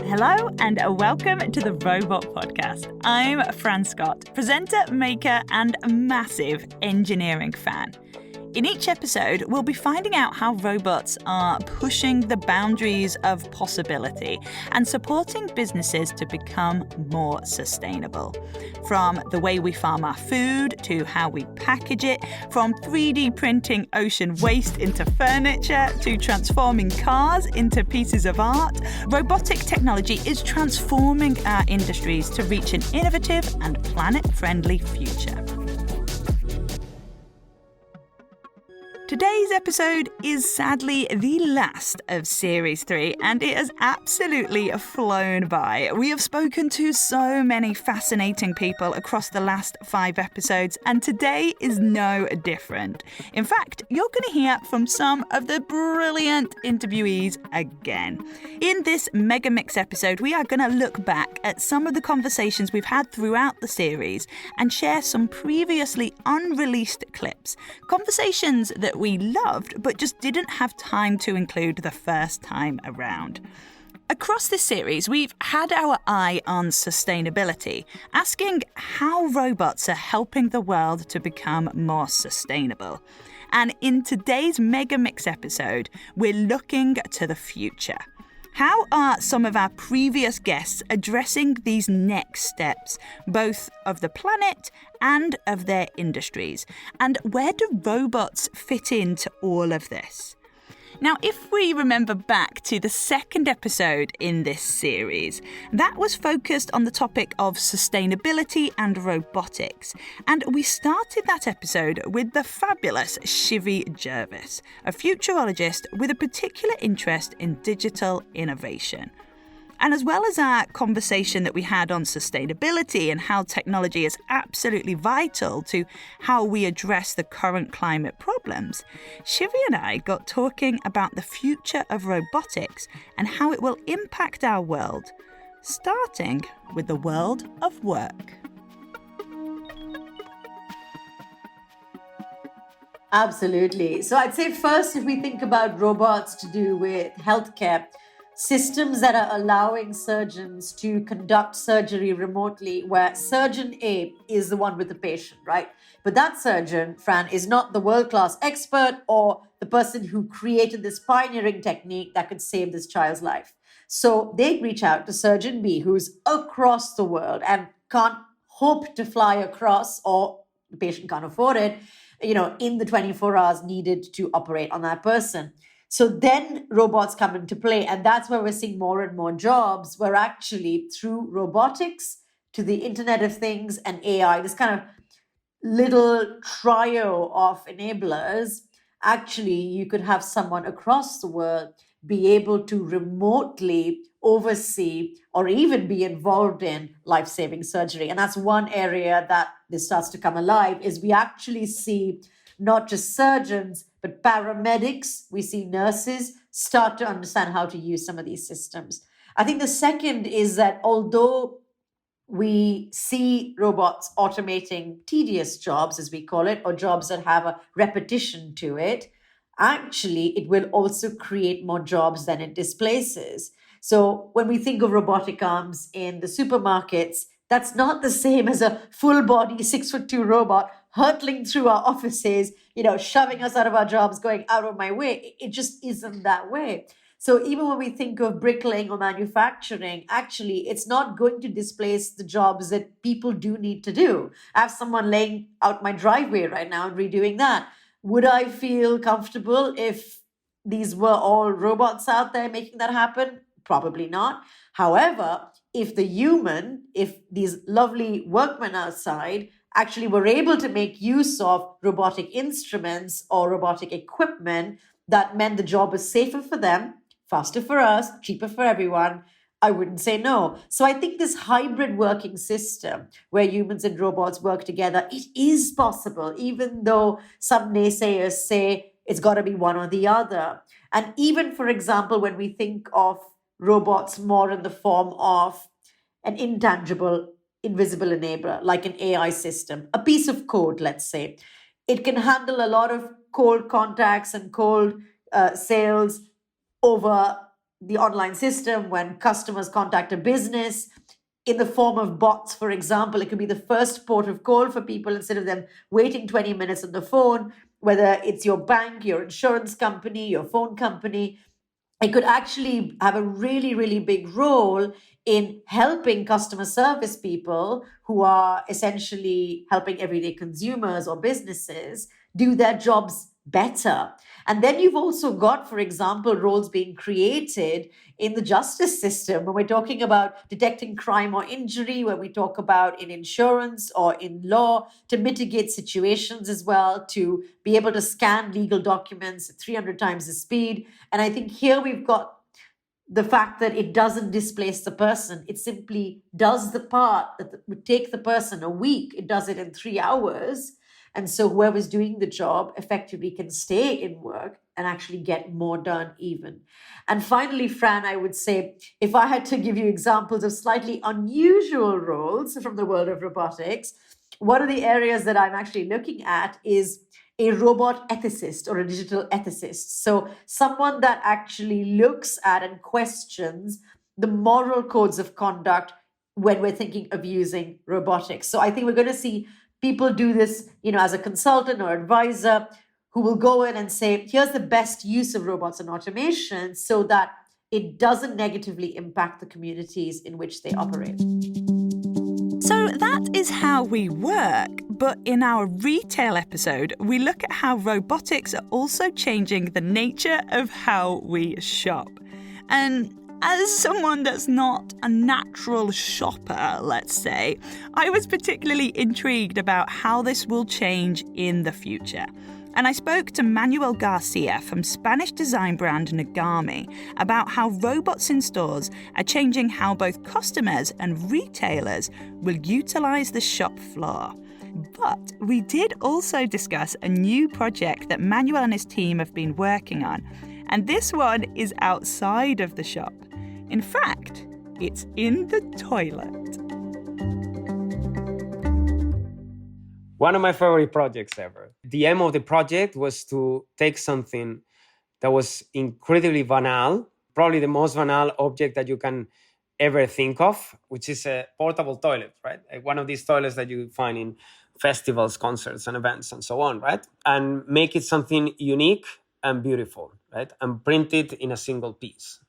Hello and welcome to the Robot Podcast. I'm Fran Scott, presenter, maker, and massive engineering fan. In each episode, we'll be finding out how robots are pushing the boundaries of possibility and supporting businesses to become more sustainable. From the way we farm our food to how we package it, from 3D printing ocean waste into furniture to transforming cars into pieces of art, robotic technology is transforming our industries to reach an innovative and planet-friendly future. Today's episode is sadly the last of Series 3, and it has absolutely flown by. We have spoken to so many fascinating people across the last 5 episodes, and today is no different. In fact, you're going to hear from some of the brilliant interviewees again. In this Megamix episode, we are going to look back at some of the conversations we've had throughout the series and share some previously unreleased clips. Conversations that we loved, but just didn't have time to include the first time around. Across this series, we've had our eye on sustainability, asking how robots are helping the world to become more sustainable. And in today's Megamix episode, we're looking to the future. How are some of our previous guests addressing these next steps, both of the planet and of their industries? And where do robots fit into all of this? Now, if we remember back to the second episode in this series, that was focused on the topic of sustainability and robotics. And we started that episode with the fabulous Shivy Jervis, a futurologist with a particular interest in digital innovation. And as well as our conversation that we had on sustainability and how technology is absolutely vital to how we address the current climate problems, Shivy and I got talking about the future of robotics and how it will impact our world, starting with the world of work. Absolutely. So I'd say first, if we think about robots to do with healthcare, systems that are allowing surgeons to conduct surgery remotely, where surgeon A is the one with the patient, right? But that surgeon, Fran, is not the world-class expert or the person who created this pioneering technique that could save this child's life. So they reach out to surgeon B, who's across the world and can't hope to fly across, or the patient can't afford it, in the 24 hours needed to operate on that person. So then robots come into play, and that's where we're seeing more and more jobs where actually through robotics to the Internet of Things and AI, this kind of little trio of enablers, actually you could have someone across the world be able to remotely oversee or even be involved in life-saving surgery. And that's one area that this starts to come alive, is we actually see not just surgeons, but paramedics, we see nurses start to understand how to use some of these systems. I think the second is that although we see robots automating tedious jobs, as we call it, or jobs that have a repetition to it, actually it will also create more jobs than it displaces. So when we think of robotic arms in the supermarkets, that's not the same as a full body 6'2" robot hurtling through our offices, shoving us out of our jobs, going out of my way. It just isn't that way. So even when we think of bricklaying or manufacturing, actually, it's not going to displace the jobs that people do need to do. I have someone laying out my driveway right now and redoing that. Would I feel comfortable if these were all robots out there making that happen? Probably not. However, if these lovely workmen outside actually were able to make use of robotic instruments or robotic equipment, that meant the job was safer for them, faster for us, cheaper for everyone, I wouldn't say no. So I think this hybrid working system where humans and robots work together, it is possible, even though some naysayers say it's got to be one or the other. And even, for example, when we think of robots more in the form of an intangible, invisible enabler, like an AI system, a piece of code, let's say. It can handle a lot of cold contacts and cold sales over the online system when customers contact a business in the form of bots, for example. It could be the first port of call for people instead of them waiting 20 minutes on the phone, whether it's your bank, your insurance company, your phone company. It could actually have a really, really big role in helping customer service people who are essentially helping everyday consumers or businesses do their jobs better. And then you've also got, for example, roles being created in the justice system when we're talking about detecting crime or injury, when we talk about in insurance or in law to mitigate situations as well, to be able to scan legal documents at 300 times the speed. And I think here we've got the fact that it doesn't displace the person. It simply does the part that would take the person a week. It does it in 3 hours. And so whoever's doing the job effectively can stay in work and actually get more done even. And finally, Fran, I would say, if I had to give you examples of slightly unusual roles from the world of robotics, one of the areas that I'm actually looking at is a robot ethicist or a digital ethicist. So someone that actually looks at and questions the moral codes of conduct when we're thinking of using robotics. So I think we're going to see people do this, as a consultant or advisor who will go in and say, here's the best use of robots and automation so that it doesn't negatively impact the communities in which they operate. So that is how we work, but in our retail episode, we look at how robotics are also changing the nature of how we shop. And as someone that's not a natural shopper, let's say, I was particularly intrigued about how this will change in the future. And I spoke to Manuel Garcia from Spanish design brand Nagami about how robots in stores are changing how both customers and retailers will utilise the shop floor. But we did also discuss a new project that Manuel and his team have been working on. And this one is outside of the shop. In fact, it's in the toilet. One of my favorite projects ever. The aim of the project was to take something that was incredibly banal, probably the most banal object that you can ever think of, which is a portable toilet, right? Like one of these toilets that you find in festivals, concerts, and events, and so on, right? And make it something unique and beautiful, right? And print it in a single piece.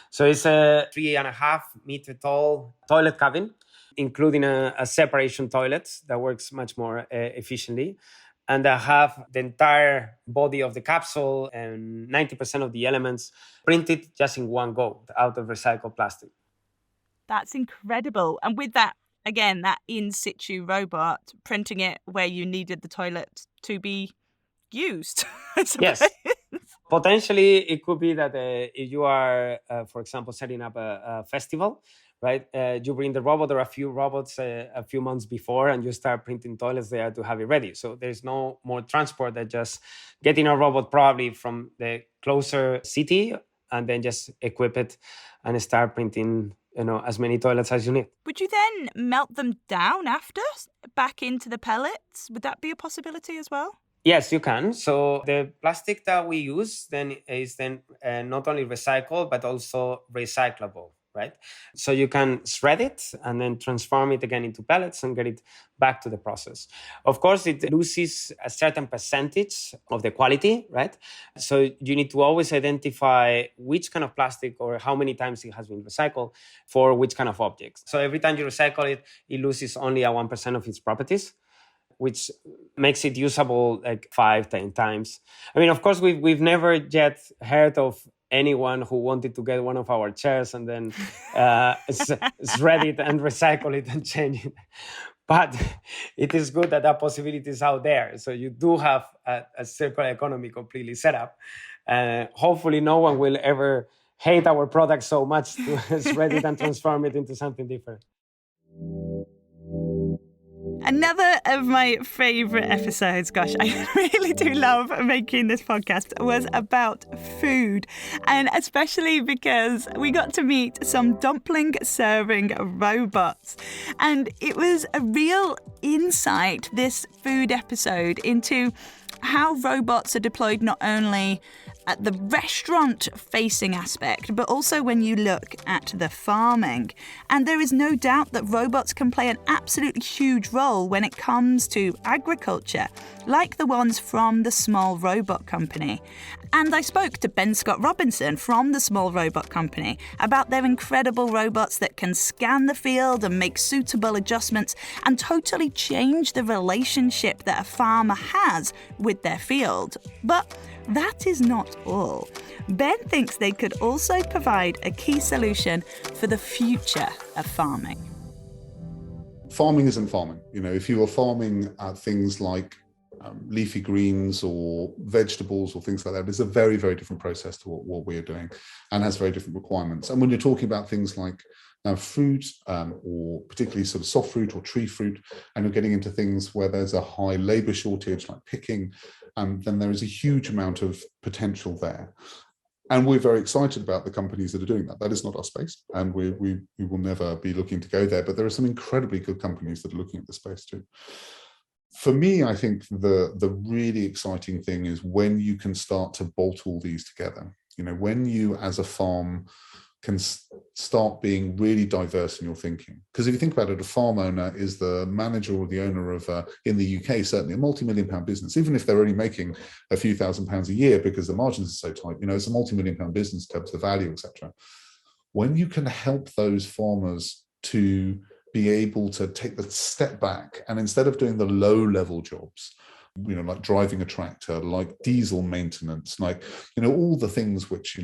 So it's a 3.5 meter tall toilet cabin, including a separation toilet that works much more efficiently. And I have the entire body of the capsule and 90% of the elements printed just in one go out of recycled plastic. That's incredible. And with that, again, that in situ robot, printing it where you needed the toilet to be used, I suppose. Yes. Potentially, it could be that if you are, for example, setting up a festival, right? You bring the robot or a few robots a few months before and you start printing toilets there to have it ready. So there's no more transport than just getting a robot probably from the closer city and then just equip it and start printing, as many toilets as you need. Would you then melt them down after, back into the pellets? Would that be a possibility as well? Yes, you can. So the plastic that we use then is not only recycled, but also recyclable, right? So you can shred it and then transform it again into pellets and get it back to the process. Of course, it loses a certain percentage of the quality, right? So you need to always identify which kind of plastic or how many times it has been recycled for which kind of objects. So every time you recycle it, it loses only 1% of its properties, which makes it usable like 5-10 times. I mean, of course, we've never yet heard of anyone who wanted to get one of our chairs and then shred it and recycle it and change it. But it is good that possibility is out there. So you do have a circular economy completely set up. Hopefully no one will ever hate our product so much to shred it and transform it into something different. Another of my favourite episodes, gosh, I really do love making this podcast, was about food. And especially because we got to meet some dumpling serving robots. And it was a real insight, this food episode, into how robots are deployed not only at the restaurant-facing aspect, but also when you look at the farming. And there is no doubt that robots can play an absolutely huge role when it comes to agriculture, like the ones from the Small Robot Company. And I spoke to Ben Scott Robinson from the Small Robot Company about their incredible robots that can scan the field and make suitable adjustments and totally change the relationship that a farmer has with their field. But that is not all. Ben thinks they could also provide a key solution for the future of farming. Farming isn't farming. If you are farming things like leafy greens or vegetables or things like that, it's a very, very different process to what we're doing and has very different requirements. And when you're talking about things like fruit, or particularly sort of soft fruit or tree fruit, and you're getting into things where there's a high labor shortage like picking, then there is a huge amount of potential there. And we're very excited about the companies that are doing that. That is not our space, and we will never be looking to go there, but there are some incredibly good companies that are looking at the space too. For me, I think the really exciting thing is when you can start to bolt all these together. When you as a farm can start being really diverse in your thinking. Because if you think about it, a farm owner is the manager or the owner of, in the UK, certainly a multi-million-pound business, even if they're only making a few £1,000s a year because the margins are so tight. It's a multi-million-pound business in terms of the value, etc. When you can help those farmers to be able to take the step back and instead of doing the low-level jobs, like driving a tractor, like diesel maintenance, like, all the things which,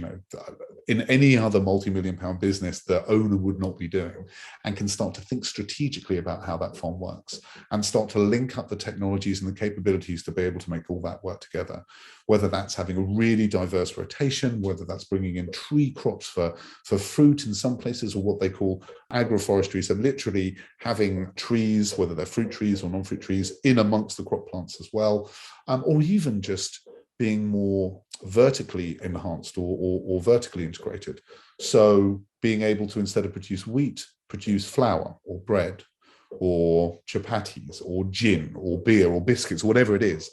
in any other multi-million-pound business, the owner would not be doing, and can start to think strategically about how that farm works and start to link up the technologies and the capabilities to be able to make all that work together. Whether that's having a really diverse rotation, whether that's bringing in tree crops for fruit in some places, or what they call agroforestry, so literally having trees, whether they're fruit trees or non-fruit trees, in amongst the crop plants as well, or even just being more vertically enhanced or vertically integrated. So being able to, instead of produce wheat, produce flour or bread or chapatis or gin or beer or biscuits, whatever it is,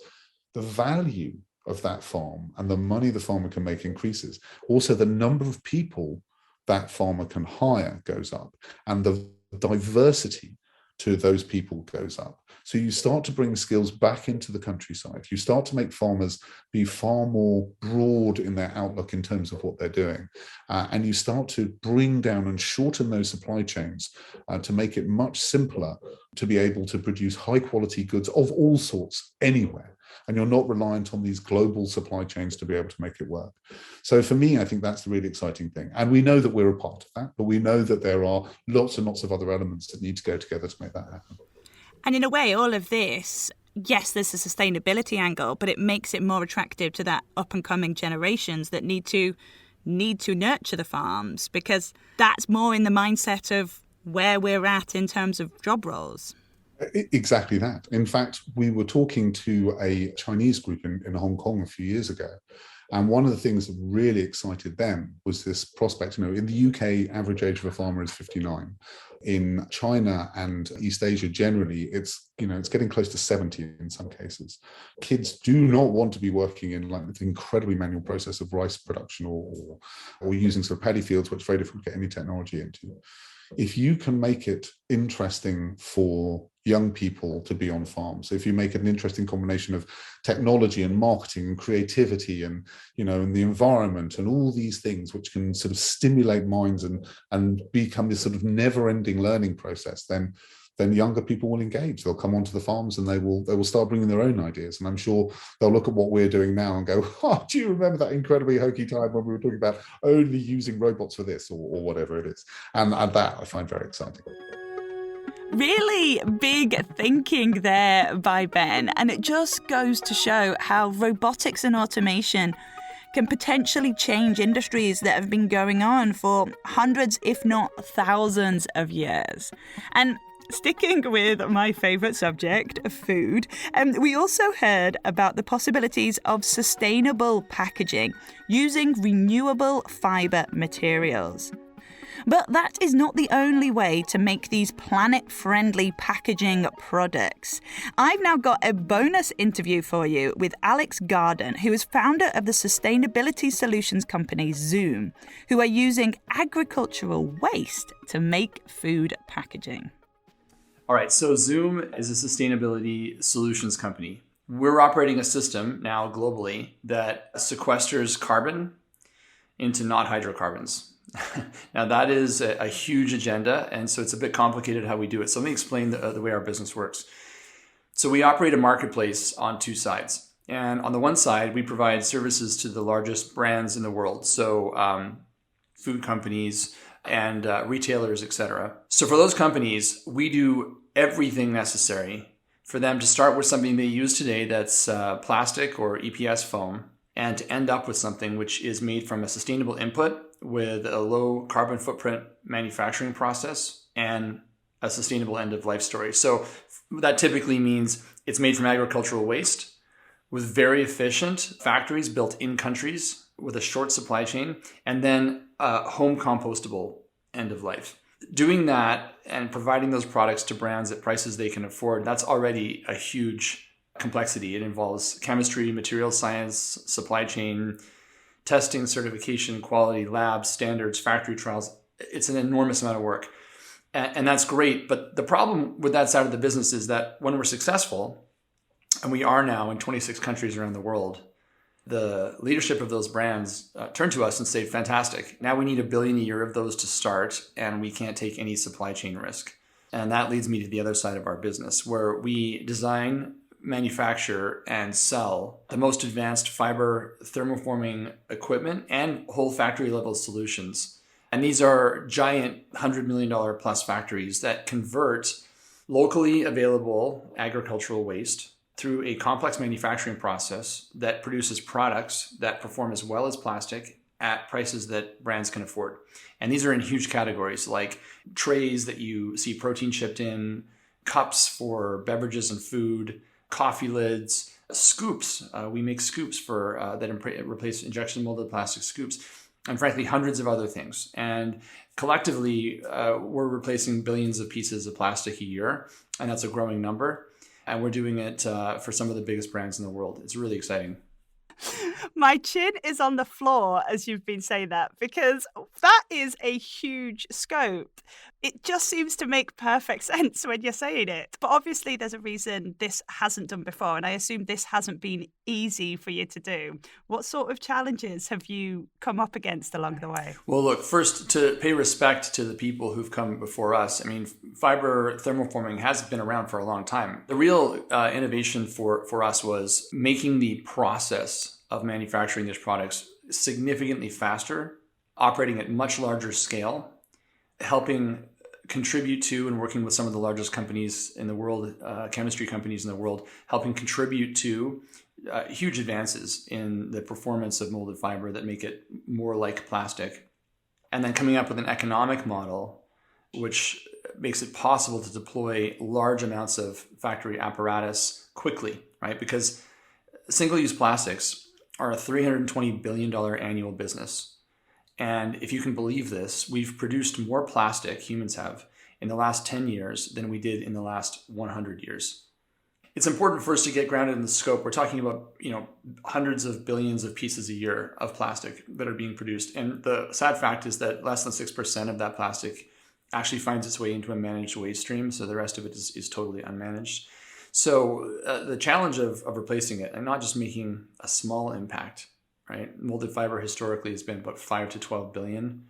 the value of that farm and the money the farmer can make increases. Also, the number of people that farmer can hire goes up, and the diversity to those people goes up. So you start to bring skills back into the countryside. You start to make farmers be far more broad in their outlook in terms of what they're doing. And you start to bring down and shorten those supply chains to make it much simpler to be able to produce high quality goods of all sorts anywhere. And you're not reliant on these global supply chains to be able to make it work. So for me, I think that's the really exciting thing. And we know that we're a part of that, but we know that there are lots and lots of other elements that need to go together to make that happen. And in a way, all of this, yes, there's a sustainability angle, but it makes it more attractive to that up-and-coming generations that need to nurture the farms, because that's more in the mindset of where we're at in terms of job roles. Exactly that. In fact, we were talking to a Chinese group in Hong Kong a few years ago. And one of the things that really excited them was this prospect. In the UK, average age of a farmer is 59. In China and East Asia generally, it's getting close to 70 in some cases. Kids do not want to be working in like the incredibly manual process of rice production or using sort of paddy fields, which is very difficult to get any technology into. If you can make it interesting for young people to be on farms, if you make it an interesting combination of technology and marketing and creativity and and the environment and all these things which can sort of stimulate minds and become this sort of never-ending learning process, then younger people will engage. They'll come onto the farms and they will start bringing their own ideas. And I'm sure they'll look at what we're doing now and go, oh, do you remember that incredibly hokey time when we were talking about only using robots for this or whatever it is? And that I find very exciting. Really big thinking there by Ben. And it just goes to show how robotics and automation can potentially change industries that have been going on for hundreds, if not thousands of years. And sticking with my favourite subject, food, we also heard about the possibilities of sustainable packaging using renewable fibre materials. But that is not the only way to make these planet-friendly packaging products. I've now got a bonus interview for you with Alex Garden, who is founder of the sustainability solutions company Zoom, who are using agricultural waste to make food packaging. All right, so Zoom is a sustainability solutions company. We're operating a system now globally that sequesters carbon into not hydrocarbons. Now that is a huge agenda, and so it's a bit complicated how we do it. So let me explain the way our business works. So we operate a marketplace on two sides. And on the one side, we provide services to the largest brands in the world. So food companies and retailers, etc. So for those companies, we do everything necessary for them to start with something they use today that's plastic or EPS foam, and to end up with something which is made from a sustainable input with a low carbon footprint manufacturing process and a sustainable end of life story. So that typically means it's made from agricultural waste with very efficient factories built in countries with a short supply chain, and then home compostable end of life. Doing that and providing those products to brands at prices they can afford, that's already a huge complexity. It involves chemistry, material science, supply chain, testing, certification, quality, labs, standards, factory trials. It's an enormous amount of work. And that's great. But the problem with that side of the business is that when we're successful, and we are now in 26 countries around the world, the leadership of those brands turn to us and say, fantastic, now we need 1 billion a year of those to start, and we can't take any supply chain risk. And that leads me to the other side of our business, where we design, manufacture, and sell the most advanced fiber thermoforming equipment and whole factory level solutions. And these are giant $100 million plus factories that convert locally available agricultural waste through a complex manufacturing process that produces products that perform as well as plastic at prices that brands can afford. And these are in huge categories like trays that you see protein shipped in, cups for beverages and food, coffee lids, scoops. We make scoops for that replace injection molded plastic scoops, and frankly, hundreds of other things. And collectively, we're replacing billions of pieces of plastic a year, and that's a growing number. And we're doing it for some of the biggest brands in the world. It's really exciting. My chin is on the floor as you've been saying that, because that is a huge scope. It just seems to make perfect sense when you're saying it. But obviously there's a reason this hasn't done before, and I assume this hasn't been easy for you to do. What sort of challenges have you come up against along the way? Well, look, first, to pay respect to the people who've come before us. I mean, fiber thermoforming has been around for a long time. The real innovation for us was making the process of manufacturing these products significantly faster, operating at much larger scale, helping contribute to and working with some of the largest companies in the world, chemistry companies in the world, helping contribute to huge advances in the performance of molded fiber that make it more like plastic. And then coming up with an economic model which makes it possible to deploy large amounts of factory apparatus quickly, right? Because single-use plastics are a $320 billion annual business. And if you can believe this, we've produced more plastic, humans have, in the last 10 years than we did in the last 100 years. It's important for us to get grounded in the scope. We're talking about, hundreds of billions of pieces a year of plastic that are being produced. And the sad fact is that less than 6% of that plastic actually finds its way into a managed waste stream. So the rest of it is totally unmanaged. So the challenge of replacing it and not just making a small impact, right? Molded fiber historically has been about 5 to 12 billion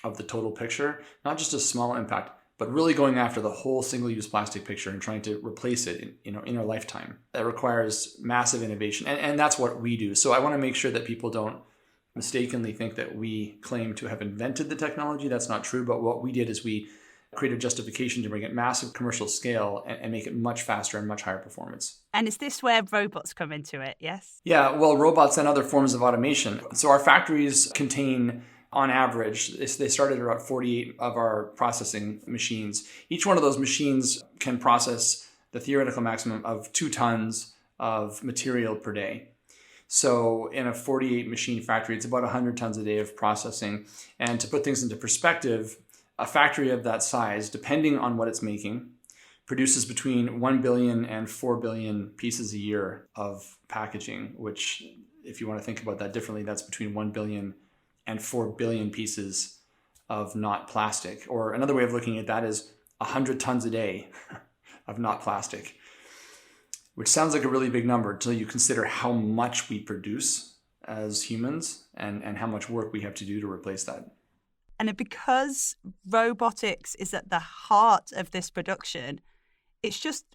of the total picture, not just a small impact, but really going after the whole single-use plastic picture and trying to replace it in our lifetime. That requires massive innovation, and that's what we do. So I want to make sure that people don't mistakenly think that we claim to have invented the technology. That's not true, but what we did is we create a justification to bring it massive commercial scale and make it much faster and much higher performance. And is this where robots come into it, yes? Yeah, well, robots and other forms of automation. So our factories contain, on average, they started at about 48 of our processing machines. Each one of those machines can process the theoretical maximum of 2 tons of material per day. So in a 48 machine factory, it's about 100 tons a day of processing. And to put things into perspective, a factory of that size, depending on what it's making, produces between 1 billion and 4 billion pieces a year of packaging, which, if you want to think about that differently, that's between 1 billion and 4 billion pieces of not plastic. Or another way of looking at that is 100 tons a day of not plastic, which sounds like a really big number until you consider how much we produce as humans and how much work we have to do to replace that. And because robotics is at the heart of this production, it's just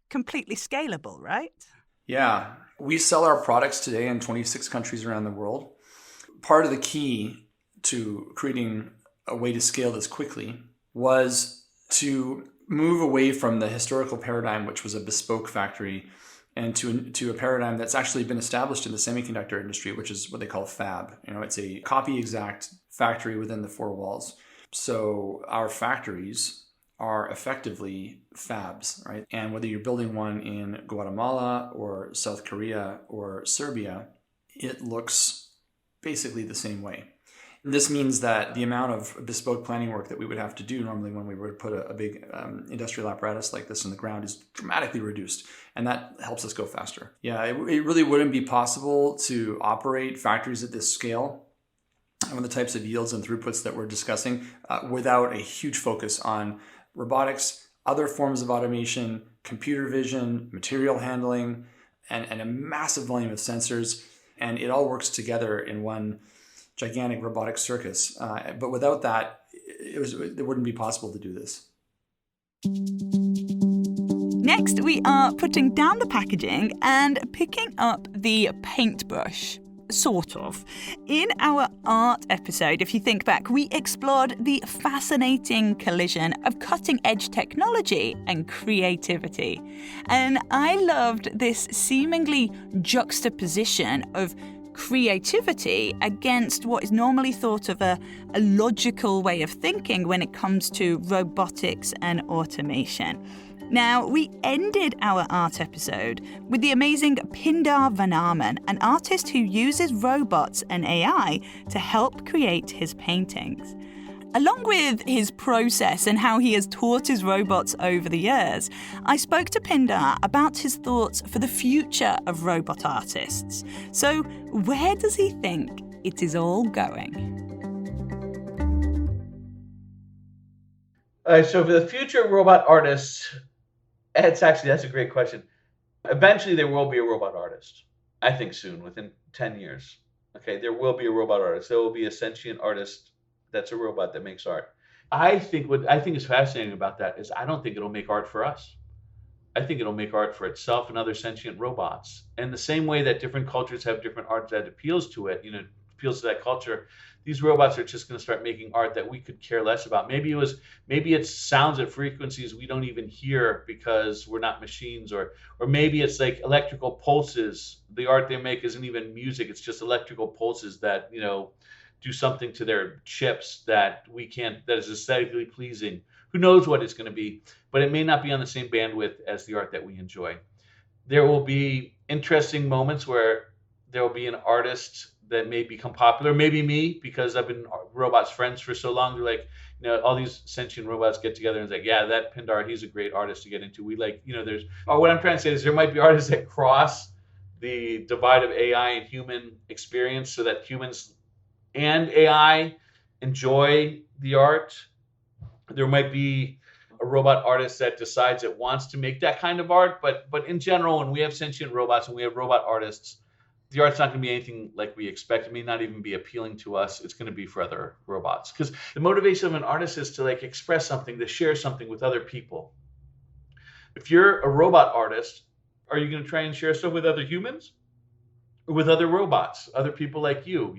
completely scalable, right? Yeah. We sell our products today in 26 countries around the world. Part of the key to creating a way to scale this quickly was to move away from the historical paradigm, which was a bespoke factory, and to a paradigm that's actually been established in the semiconductor industry, which is what they call fab. It's a copy exact factory within the four walls. So our factories are effectively fabs, right? And whether you're building one in Guatemala or South Korea or Serbia, it looks basically the same way. This means that the amount of bespoke planning work that we would have to do normally when we were to put a big industrial apparatus like this in the ground is dramatically reduced. And that helps us go faster. Yeah, it really wouldn't be possible to operate factories at this scale and with the types of yields and throughputs that we're discussing without a huge focus on robotics, other forms of automation, computer vision, material handling, and a massive volume of sensors. And it all works together in one gigantic robotic circus. But without that, it wouldn't be possible to do this. Next, we are putting down the packaging and picking up the paintbrush. Sort of. In our art episode, if you think back, we explored the fascinating collision of cutting-edge technology and creativity. And I loved this seemingly juxtaposition of creativity against what is normally thought of a logical way of thinking when it comes to robotics and automation. Now, we ended our art episode with the amazing Pindar Vanaman, an artist who uses robots and AI to help create his paintings. Along with his process and how he has taught his robots over the years, I spoke to Pindar about his thoughts for the future of robot artists. So, where does he think it is all going? So for the future of robot artists, that's a great question. Eventually, there will be a robot artist. I think soon, within 10 years. Okay, there will be a robot artist. There will be a sentient artist that's a robot that makes art. I think is fascinating about that is I don't think it'll make art for us. I think it'll make art for itself and other sentient robots. And the same way that different cultures have different art that appeals to it, appeals to that culture, these robots are just going to start making art that we could care less about. Maybe it sounds at frequencies we don't even hear because we're not machines, or maybe it's like electrical pulses. The art they make isn't even music, it's just electrical pulses that, do something to their chips that is aesthetically pleasing. Who knows what it's going to be, but it may not be on the same bandwidth as the art that we enjoy. There will be interesting moments where there will be an artist that may become popular, maybe me, because I've been robots friends for so long. They're like, all these sentient robots get together and it's like, yeah, that Pindar, he's a great artist to get into. We what I'm trying to say is there might be artists that cross the divide of AI and human experience so that humans and AI enjoy the art. There might be a robot artist that decides it wants to make that kind of art, but in general, when we have sentient robots and we have robot artists, the art's not going to be anything like we expect. It may not even be appealing to us. It's going to be for other robots. Because the motivation of an artist is to express something, to share something with other people. If you're a robot artist, are you going to try and share stuff with other humans? Or with other robots, other people like you,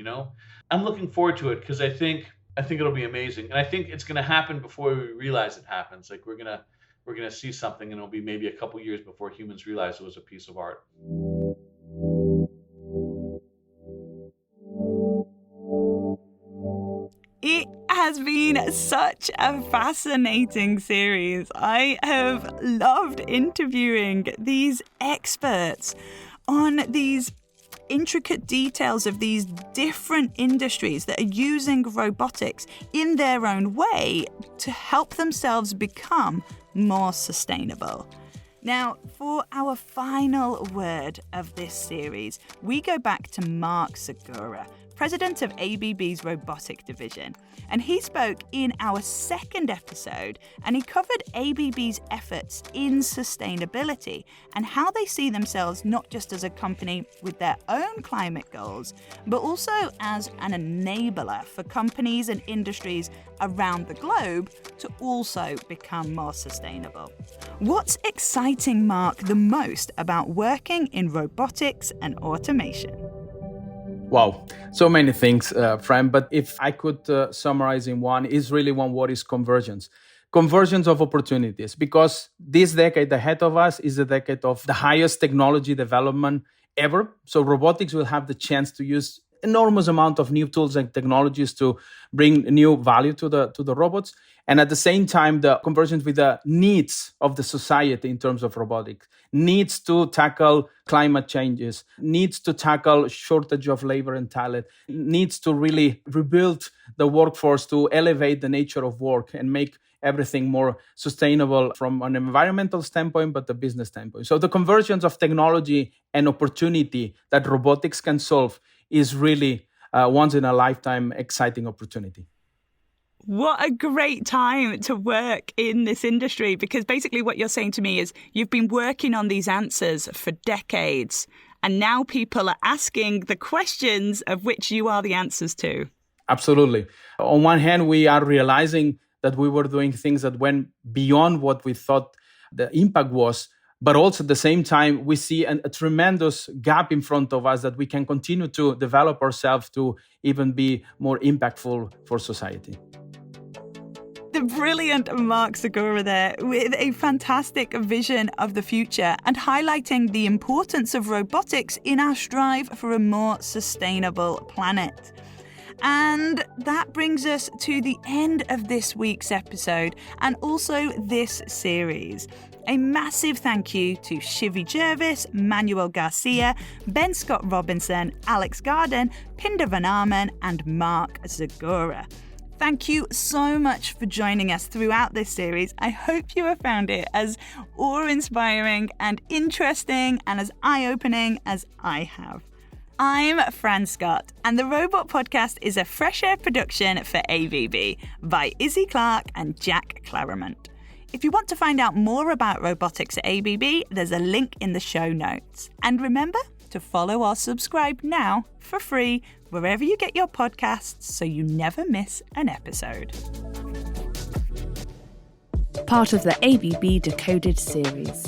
I'm looking forward to it because I think it'll be amazing. And I think it's going to happen before we realize it happens. We're going to see something and it'll be maybe a couple years before humans realize it was a piece of art. It has been such a fascinating series. I have loved interviewing these experts on these intricate details of these different industries that are using robotics in their own way to help themselves become more sustainable. Now, for our final word of this series, we go back to Mark Segura, president of ABB's Robotic division. And he spoke in our second episode, and he covered ABB's efforts in sustainability and how they see themselves not just as a company with their own climate goals, but also as an enabler for companies and industries around the globe to also become more sustainable. What's exciting Mark the most about working in robotics and automation? Wow, so many things, Fran. But if I could summarize in one, is really one word is convergence. Convergence of opportunities, because this decade ahead of us is a decade of the highest technology development ever. So robotics will have the chance to use enormous amount of new tools and technologies to bring new value to the robots. And at the same time, the convergence with the needs of the society in terms of robotics, needs to tackle climate changes, needs to tackle shortage of labor and talent, needs to really rebuild the workforce to elevate the nature of work and make everything more sustainable from an environmental standpoint, but the business standpoint. So the convergence of technology and opportunity that robotics can solve is really once in a lifetime exciting opportunity. What a great time to work in this industry, because basically what you're saying to me is you've been working on these answers for decades, and now people are asking the questions of which you are the answers to. Absolutely. On one hand, we are realizing that we were doing things that went beyond what we thought the impact was. But also at the same time, we see a tremendous gap in front of us that we can continue to develop ourselves to even be more impactful for society. The brilliant Mark Segura there, with a fantastic vision of the future and highlighting the importance of robotics in our strive for a more sustainable planet. And that brings us to the end of this week's episode and also this series. A massive thank you to Shivi Jervis, Manuel Garcia, Ben Scott Robinson, Alex Garden, Pinder Van Armen, and Mark Segura. Thank you so much for joining us throughout this series. I hope you have found it as awe-inspiring and interesting and as eye-opening as I have. I'm Fran Scott, and the Robot Podcast is a Fresh Air production for ABB by Izzy Clark and Jack Claremont. If you want to find out more about robotics at ABB, there's a link in the show notes. And remember to follow or subscribe now for free wherever you get your podcasts so you never miss an episode. Part of the ABB Decoded series.